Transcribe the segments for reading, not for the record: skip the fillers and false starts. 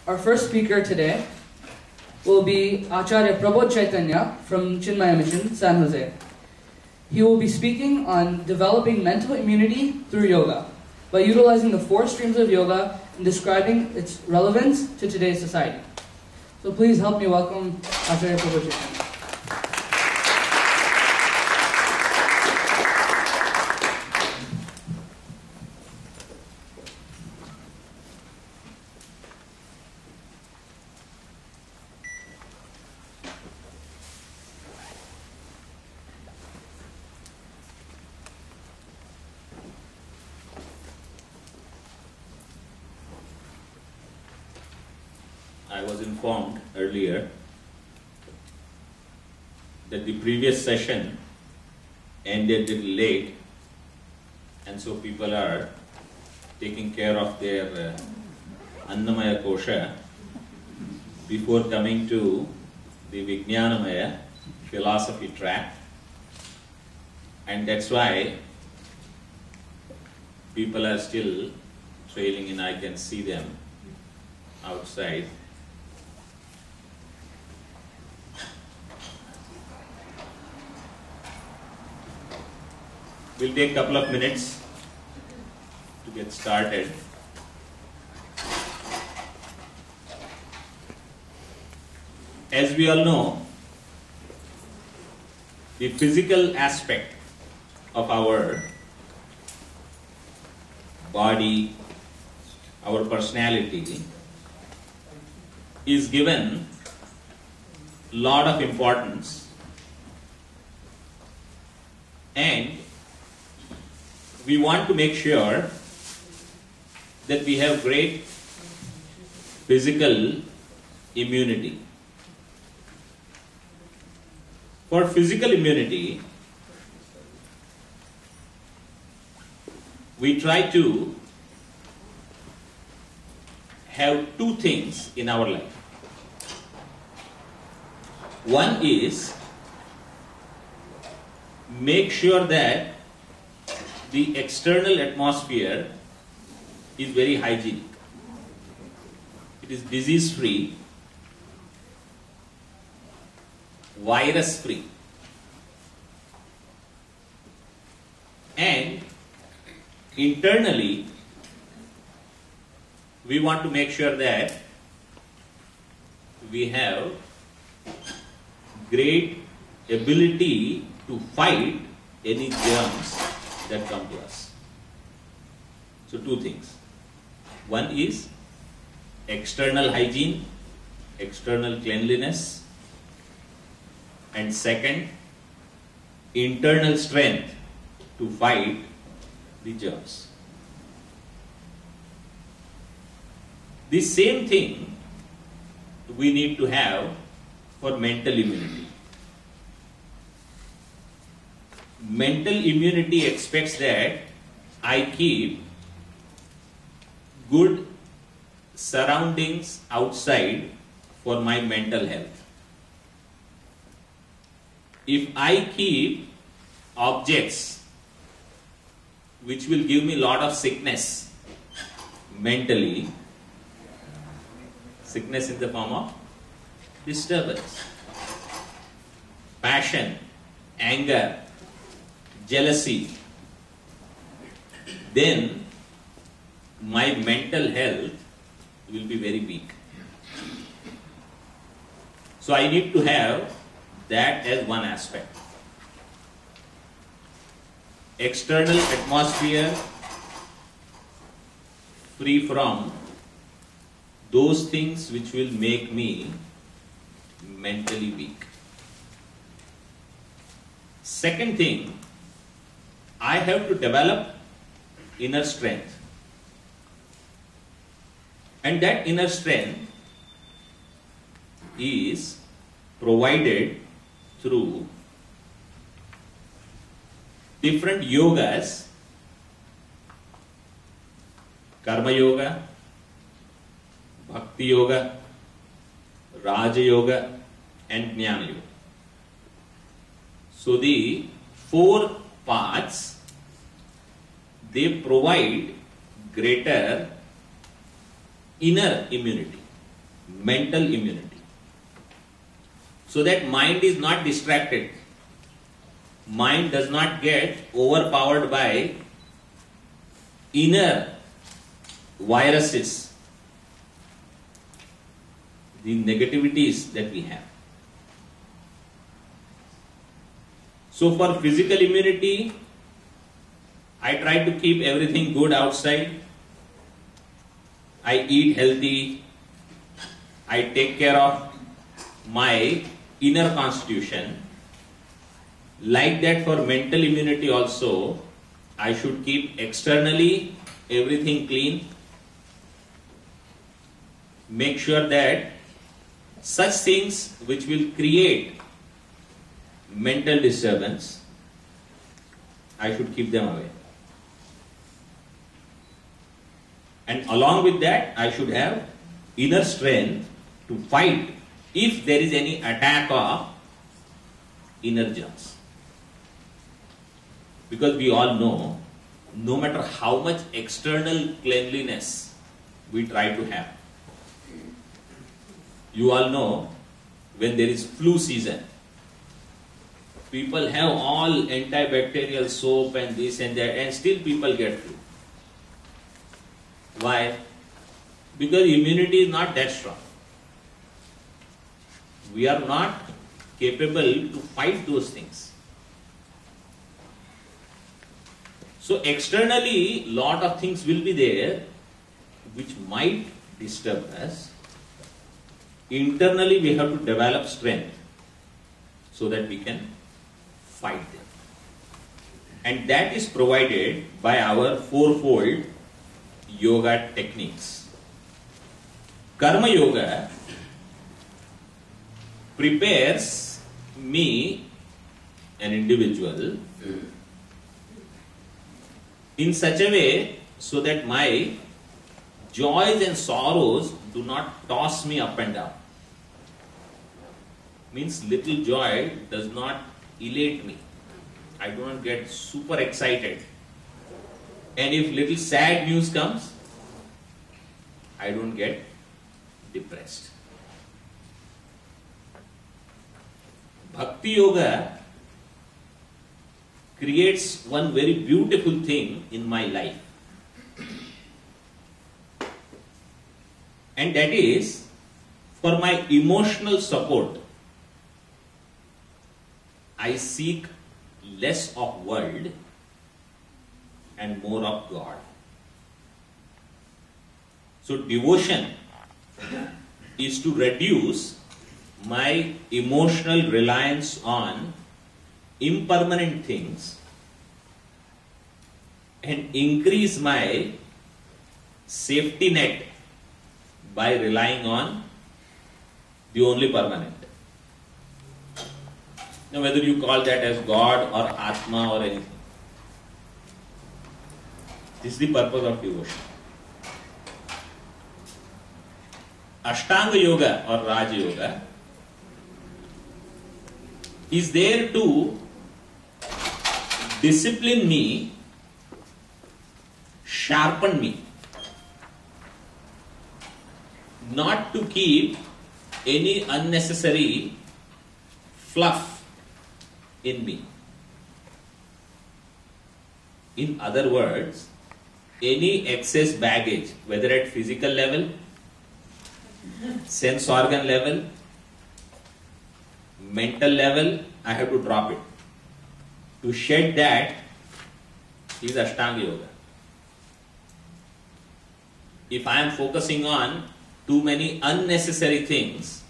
Our first speaker today will be Acharya Prabodh Chaitanya from Chinmaya Mission, San Jose. He will be speaking on developing mental immunity through yoga by utilizing the 4 streams of yoga and describing its relevance to today's society. So please help me welcome Acharya Prabodh Chaitanya. I was informed earlier that the previous session ended a little late, and so people are taking care of their Annamaya Kosha before coming to the Vijnanamaya philosophy track, and that's why people are still trailing in. I can see them outside. We'll take a couple of minutes to get started. As we all know, the physical aspect of our body, our personality, is given a lot of importance, and we want to make sure that we have great physical immunity. For physical immunity, we try to have 2 things in our life. One is make sure that the external atmosphere is very hygienic. It is disease-free, virus-free, and internally we want to make sure that we have great ability to fight any germs that come to us. So 2 things. One is external hygiene, external cleanliness, and second, internal strength to fight the germs. The same thing we need to have for mental immunity. Mental immunity expects that I keep good surroundings outside for my mental health. If I keep objects which will give me a lot of sickness mentally, sickness in the form of disturbance, passion, anger, jealousy, then my mental health will be very weak. So I need to have that as one aspect. External atmosphere free from those things which will make me mentally weak. Second thing, I have to develop inner strength. And that inner strength is provided through different yogas, karma yoga, bhakti yoga, raja yoga, and jnana yoga. So the 4 paths, they provide greater inner immunity. mental immunity. So that mind is not distracted. Mind does not get overpowered by inner viruses, the negativities that we have. So for physical immunity, I try to keep everything good outside. I eat healthy. I take care of my inner constitution. Like that for mental immunity also, I should keep externally everything clean. Make sure that such things which will create mental disturbance, I should keep them away. And along with that, I should have inner strength to fight if there is any attack of inner germs. Because we all know, no matter how much external cleanliness we try to have, you all know when there is flu season, people have all antibacterial soap and this and that, and still people get flu. Why? Because immunity is not that strong. We are not capable to fight those things. So externally, lot of things will be there which might disturb us. Internally, we have to develop strength so that we can fight them. And that is provided by our fourfold yoga techniques. Karma yoga prepares me, an individual, in such a way so that my joys and sorrows do not toss me up and down. Means little joy does not elate me. I do not get super excited. And if little sad news comes, I don't get depressed. Bhakti Yoga creates one very beautiful thing in my life. And that is, for my emotional support, I seek less of world and more of God. So devotion is to reduce my emotional reliance on impermanent things and increase my safety net by relying on the only permanent. Now whether you call that as God or Atma or anything, this is the purpose of devotion. Ashtanga Yoga or Raj Yoga is there to discipline me, sharpen me, not to keep any unnecessary fluff in me. In other words, any excess baggage, whether at physical level, sense organ level, mental level, I have to drop it. To shed that is Ashtanga Yoga. If I am focusing on too many unnecessary things,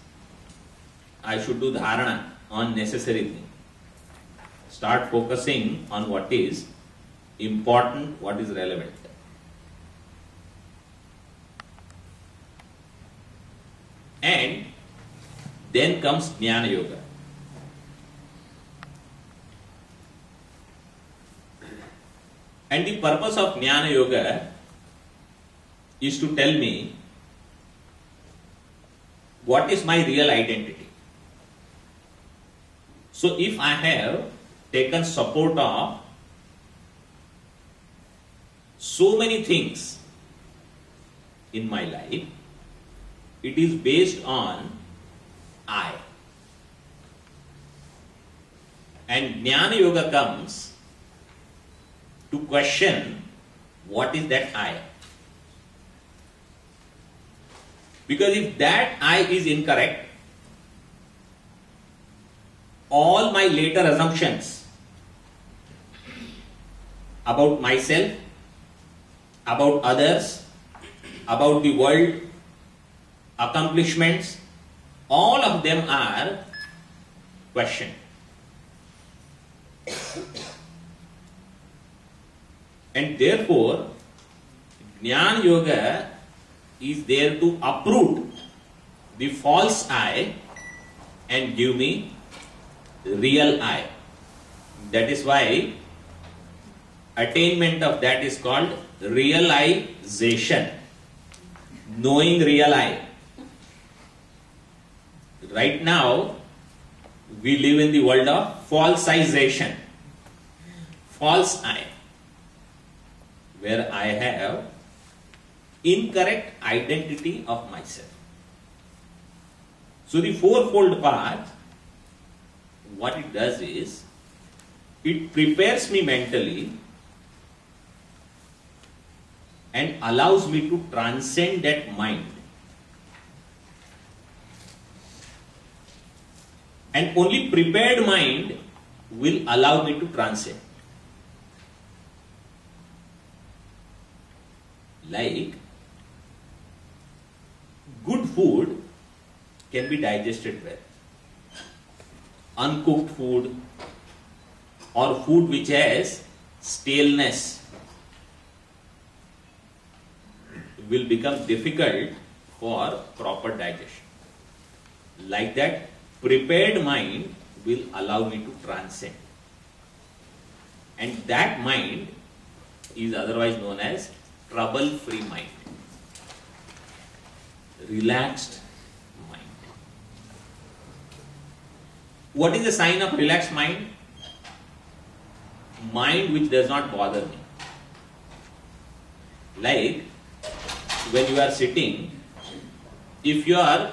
I should do dharana on necessary things. Start focusing on what is important, what is relevant. And then comes Jnana Yoga. And the purpose of Jnana Yoga is to tell me what is my real identity. So if I have taken support of so many things in my life, it is based on I. And Jnana Yoga comes to question what is that I. Because if that I is incorrect, all my later assumptions about myself, about others, about the world, accomplishments, all of them are questioned. And therefore, Jnana Yoga is there to uproot the false I and give me the real I. That is why attainment of that is called realization. Knowing real I. Right now, we live in the world of falsization. False I. Where I have incorrect identity of myself. So the fourfold path, what it does is, it prepares me mentally and allows me to transcend that mind. And only prepared mind will allow me to transcend. Like, good food can be digested well. Uncooked food or food which has staleness will become difficult for proper digestion. Like that, prepared mind will allow me to transcend. And that mind is otherwise known as trouble-free mind. Relaxed mind. What is the sign of relaxed mind? Mind which does not bother me. Like, when you are sitting, if your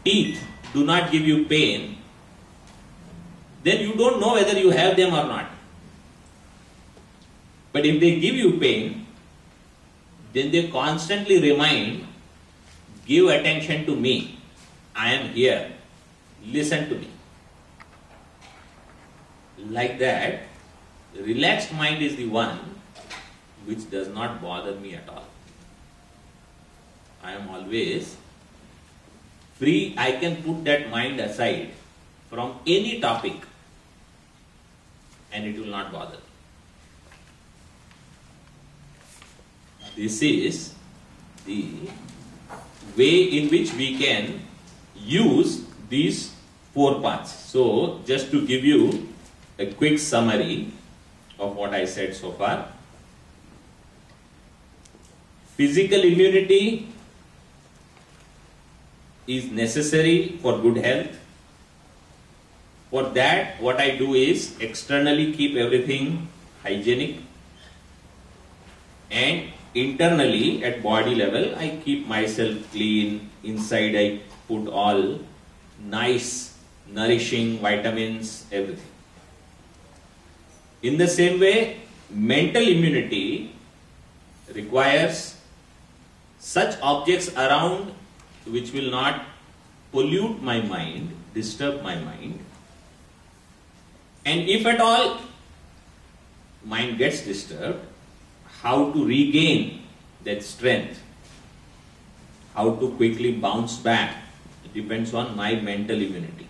teeth do not give you pain, then you don't know whether you have them or not. But if they give you pain, then they constantly remind, give attention to me, I am here, listen to me. Like that, relaxed mind is the one which does not bother me at all. I am always free. I can put that mind aside from any topic and it will not bother me. This is the way in which we can use these four paths. So, just to give you a quick summary of what I said so far. Physical immunity is necessary for good health. For that, what I do is externally keep everything hygienic, and internally at body level I keep myself clean. Inside I put all nice, nourishing vitamins, everything. In the same way, mental immunity requires such objects around which will not pollute my mind, disturb my mind. And if at all mind gets disturbed, how to regain that strength, how to quickly bounce back, it depends on my mental immunity.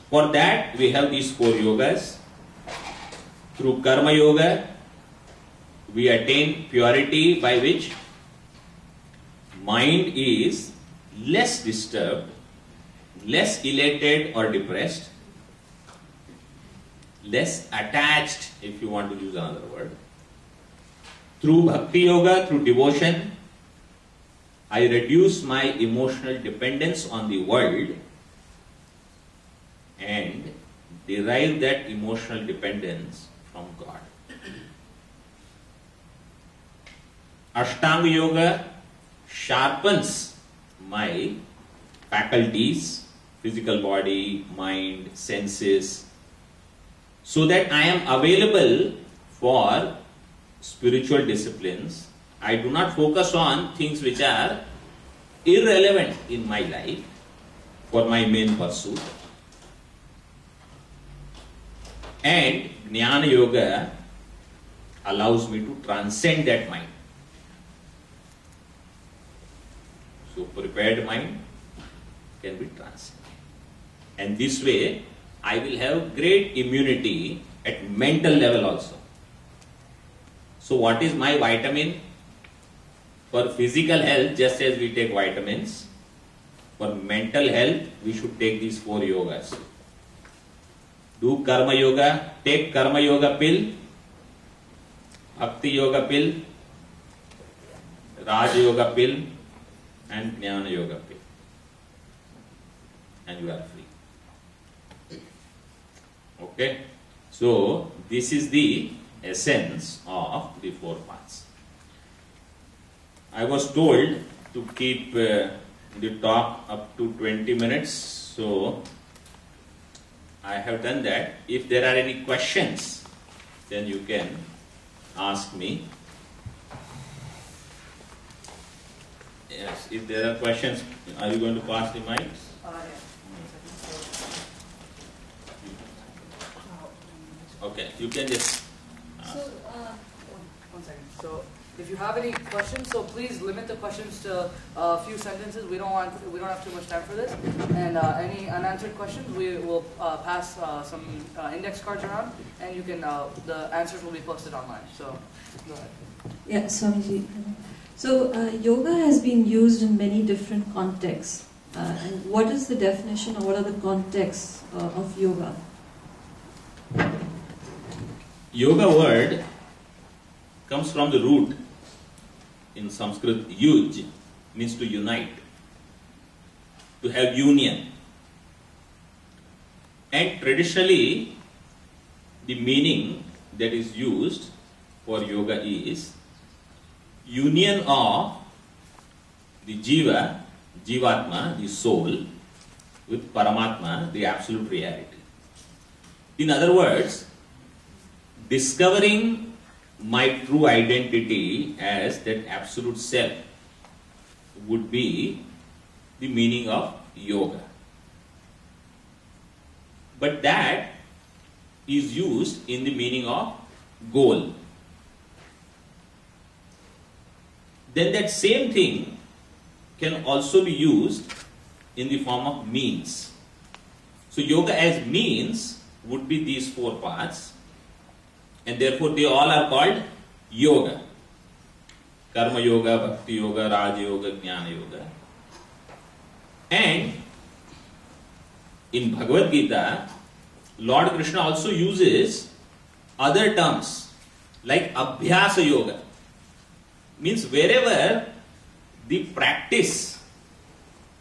For that, we have these four yogas. Through Karma Yoga, we attain purity by which mind is less disturbed, less elated or depressed, less attached, if you want to use another word. Through Bhakti Yoga, through devotion, I reduce my emotional dependence on the world and derive that emotional dependence from God. Ashtanga Yoga, sharpens my faculties, physical body, mind, senses, so that I am available for spiritual disciplines. I do not focus on things which are irrelevant in my life for my main pursuit. And Jnana Yoga allows me to transcend that mind. So prepared mind can be transcended. And this way I will have great immunity at mental level also. So what is my vitamin? For physical health, just as we take vitamins, for mental health, we should take these 4 yogas. Do Karma Yoga, take Karma Yoga pill, Bhakti Yoga pill, Raj Yoga pill, and Jnana Yoga pill. And you are free. Okay? So, this is the essence of the 4 paths. I was told to keep the talk up to 20 minutes, so I have done that. If there are any questions, then you can ask me. Yes, if there are questions, are you going to pass the mics? Okay, you can just ask. So, one second. So, if you have any questions, so please limit the questions to a few sentences. We don't have too much time for this. And any unanswered questions, we will pass some index cards around, and you can the answers will be posted online. So, go ahead. Yeah, Swamiji. So, yoga has been used in many different contexts. And what is the definition, or what are the contexts of yoga? Yoga word comes from the root in Sanskrit. Yuj means to unite, to have union. And traditionally, the meaning that is used for yoga is union of the jiva, jivatma, the soul, with Paramatma, the absolute reality. In other words, discovering my true identity as that absolute self would be the meaning of yoga. But that is used in the meaning of goal. Then that same thing can also be used in the form of means. So yoga as means would be these 4 paths. And therefore they all are called yoga. Karma Yoga, Bhakti Yoga, Raj Yoga, Jnana Yoga. And in Bhagavad Gita, Lord Krishna also uses other terms like Abhyasa Yoga. Means wherever the practice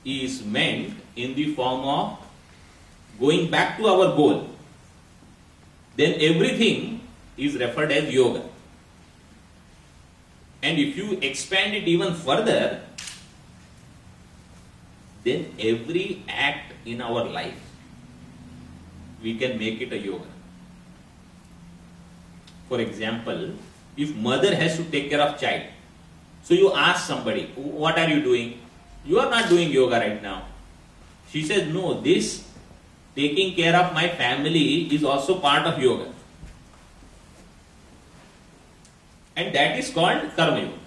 is meant in the form of going back to our goal, then everything is referred as yoga. And if you expand it even further, then every act in our life, we can make it a yoga. For example, if mother has to take care of child, so you ask somebody, what are you doing? You are not doing yoga right now. She says, no, this taking care of my family is also part of yoga. And that is called Karma Yoga.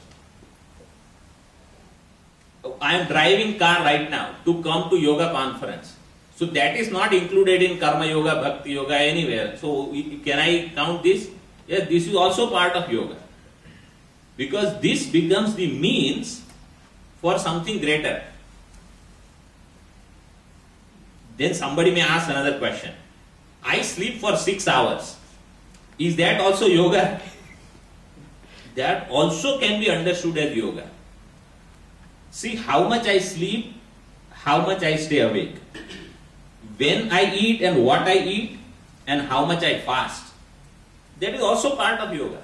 I am driving car right now to come to yoga conference. So that is not included in Karma Yoga, Bhakti Yoga, anywhere. So can I count this? Yes, this is also part of yoga. Because this becomes the means for something greater. Then somebody may ask another question. I sleep for 6 hours. Is that also yoga? That also can be understood as yoga. See how much I sleep, how much I stay awake. When I eat and what I eat, and how much I fast. That is also part of yoga.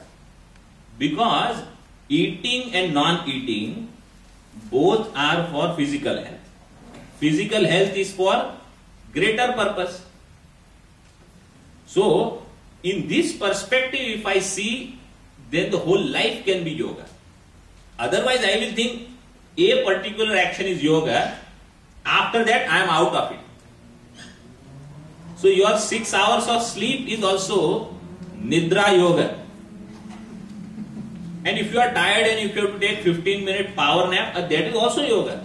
Because eating and non-eating both are for physical health. Physical health is for greater purpose. So, in this perspective, if I see, then the whole life can be yoga. Otherwise, I will think a particular action is yoga. After that, I am out of it. So, your 6 hours of sleep is also Nidra yoga. And if you are tired and if you have to take 15-minute power nap, that is also yoga.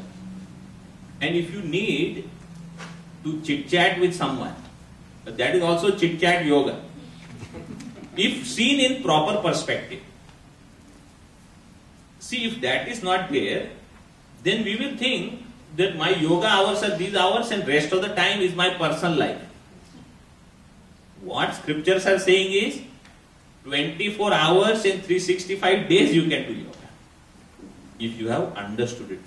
And if you need to chit-chat with someone, that is also chit-chat yoga. If seen in proper perspective. See, if that is not there, then we will think that my yoga hours are these hours and rest of the time is my personal life. What scriptures are saying is 24 hours and 365 days you can do yoga. If you have understood it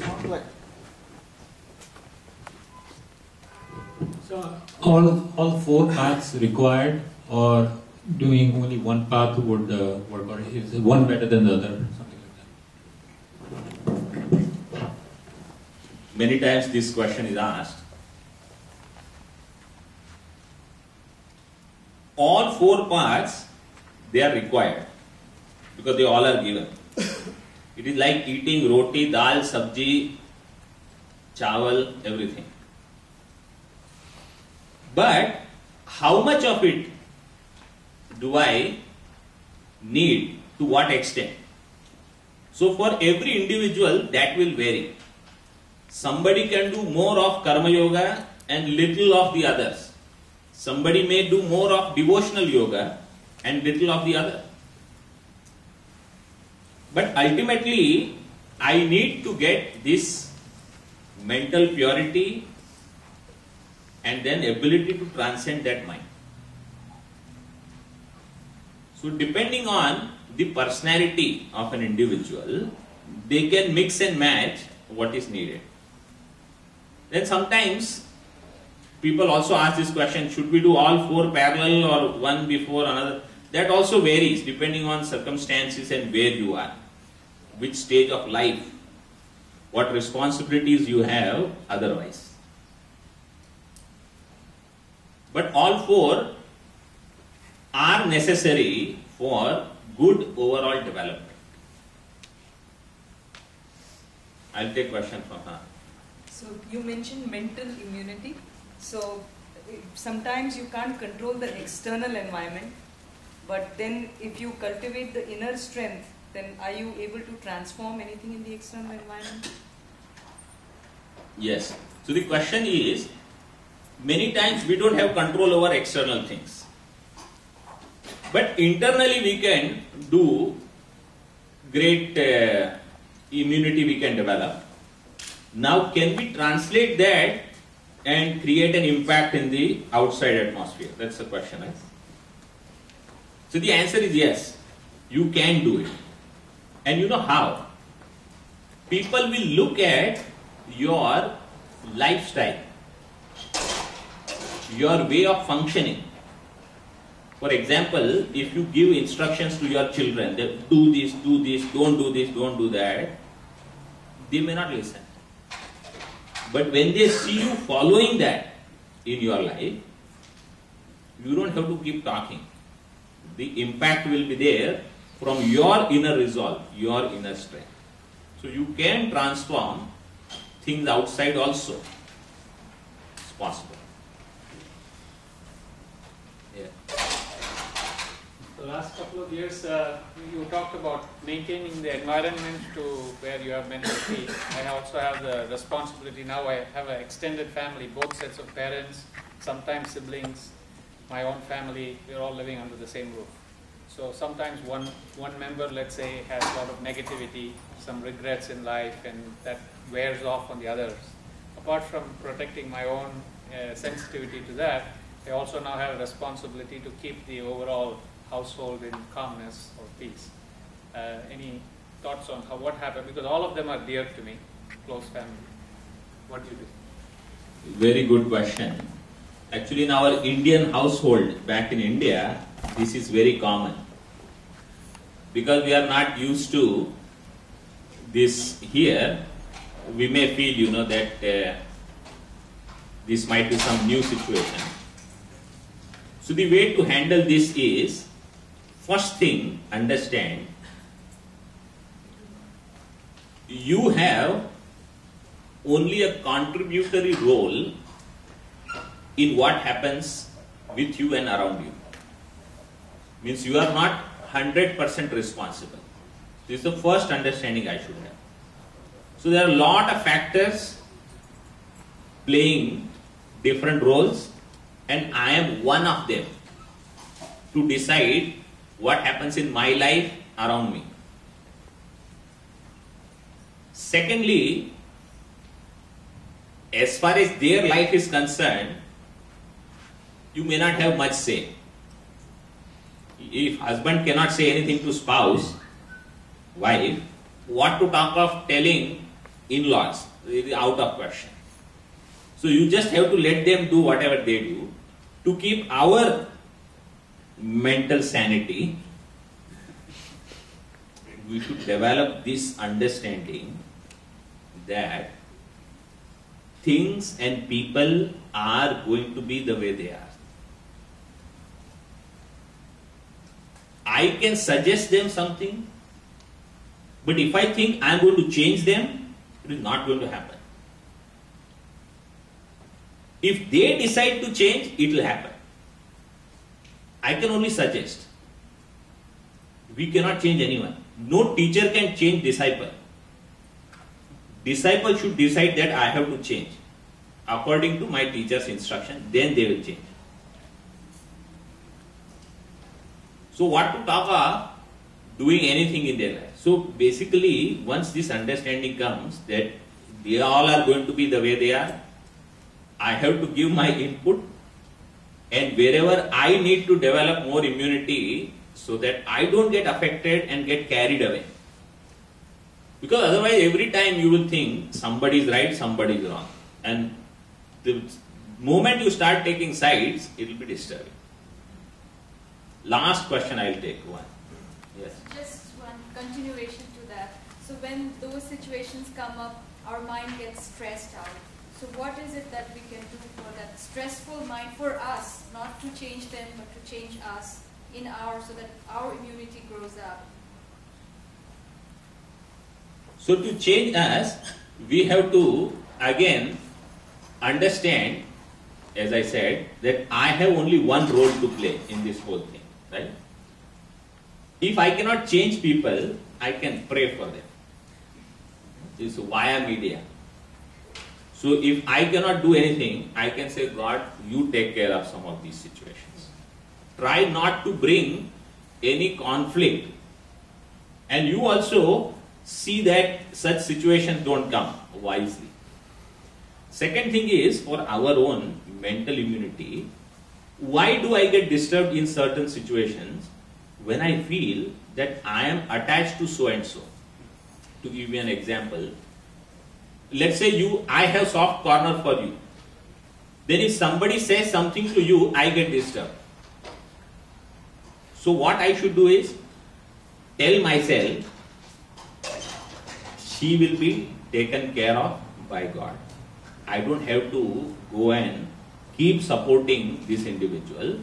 properly. So all four paths required, or doing only one path would work, or is one better than the other, something like that? Many times this question is asked. All four paths, they are required because they all are given. It is like eating roti, dal, sabji, chawal, everything. But how much of it do I need, to what extent? So for every individual that will vary. Somebody can do more of karma yoga and little of the others. Somebody may do more of devotional yoga and little of the other. But ultimately, I need to get this mental purity and then ability to transcend that mind. So depending on the personality of an individual, they can mix and match what is needed. Then sometimes people also ask this question, should we do all four parallel or one before another? That also varies depending on circumstances and where you are, which stage of life, what responsibilities you have otherwise. But all four are necessary for good overall development. I'll take question from her. So you mentioned mental immunity. So sometimes you can't control the external environment, but then if you cultivate the inner strength, then are you able to transform anything in the external environment? Yes. So the question is, many times we don't have control over external things. But internally we can do great immunity we can develop. Now can we translate that and create an impact in the outside atmosphere? That's the question, right? So the answer is yes, you can do it. And you know how? People will look at your lifestyle, your way of functioning. For example, if you give instructions to your children, that do this, don't do this, don't do that, they may not listen. But when they see you following that in your life, you don't have to keep talking. The impact will be there from your inner resolve, your inner strength. So you can transform things outside also. It's possible. Yeah. The last couple of years, you talked about maintaining the environment to where you have mental peace. I also have the responsibility now. I have an extended family, both sets of parents, sometimes siblings, my own family. We're all living under the same roof. So sometimes one member, let's say, has a lot of negativity, some regrets in life, and that wears off on the others. Apart from protecting my own sensitivity to that, I also now have a responsibility to keep the overall household in calmness or peace. Any thoughts on what happened? Because all of them are dear to me, close family. What do you do? Very good question. Actually, in our Indian household, back in India, this is very common. because we are not used to this here, we may feel, that this might be some new situation. So the way to handle this is, first thing, understand, you have only a contributory role in what happens with you and around you. Means you are not 100% responsible. This is the first understanding I should have. So there are a lot of factors playing different roles, and I am one of them to decide what happens in my life around me. Secondly, as far as their life is concerned, you may not have much say. If husband cannot say anything to spouse, wife, what to talk of telling in-laws? It is out of question. So you just have to let them do whatever they do to keep our mental sanity. We should develop this understanding that things and people are going to be the way they are. I can suggest them something, but if I think I am going to change them, it is not going to happen. If they decide to change, it will happen. I can only suggest. We cannot change anyone. No teacher can change disciple. Disciple should decide that I have to change according to my teacher's instruction, then they will change. So what to talk of doing anything in their life? So basically, once this understanding comes that they all are going to be the way they are, I have to give my input, and wherever I need to develop more immunity so that I don't get affected and get carried away. Because otherwise every time you will think somebody is right, somebody is wrong. And the moment you start taking sides, it will be disturbing. Last question I will take one. Yes. Just one continuation to that. So when those situations come up, our mind gets stressed out. So what is it that we can do for that stressful mind for us, not to change them, but to change us so that our immunity grows up? So to change us, we have to again understand, as I said, that I have only one role to play in this whole thing, right? If I cannot change people, I can pray for them. This is via media. So if I cannot do anything, I can say, God, you take care of some of these situations. Try not to bring any conflict. And you also see that such situations don't come wisely. Second thing is, for our own mental immunity, why do I get disturbed in certain situations when I feel that I am attached to so and so? To give you an example, let's say I have soft corner for you. Then if somebody says something to you, I get disturbed. So what I should do is tell myself, she will be taken care of by God. I don't have to go and keep supporting this individual.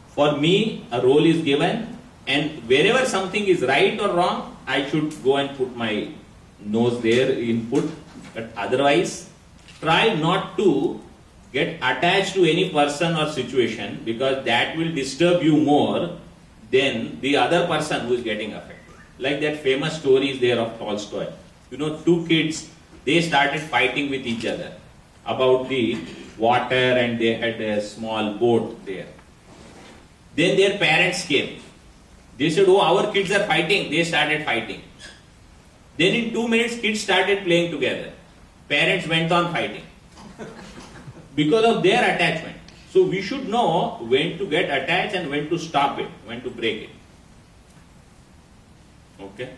For me, a role is given, and wherever something is right or wrong, I should go and put my nose there, input. But otherwise, try not to get attached to any person or situation, because that will disturb you more than the other person who is getting affected. Like that famous story is there of Tolstoy. Two kids, they started fighting with each other about the water, and they had a small boat there. Then their parents came. They said, oh, our kids are fighting. They started fighting. Then in 2 minutes, kids started playing together. Parents went on fighting because of their attachment. So we should know when to get attached and when to stop it, when to break it. Okay.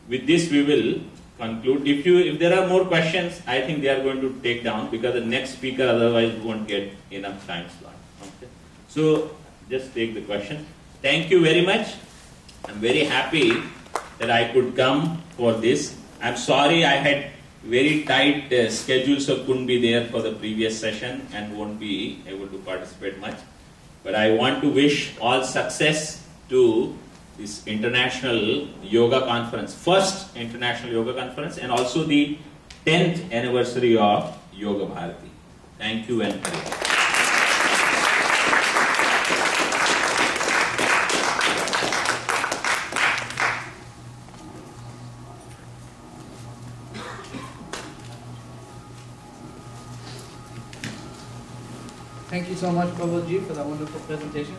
With this we will conclude. If there are more questions, I think they are going to take down, because the next speaker otherwise won't get enough time slot. Okay. So just take the question. Thank you very much. I'm very happy that I could come for this. I'm sorry I had very tight schedule, so couldn't be there for the previous session and won't be able to participate much. But I want to wish all success to this International Yoga Conference, first International Yoga Conference, and also the 10th anniversary of Yoga Bharati. Thank you and Hare. Thank you so much, Prabodh ji, for that wonderful presentation.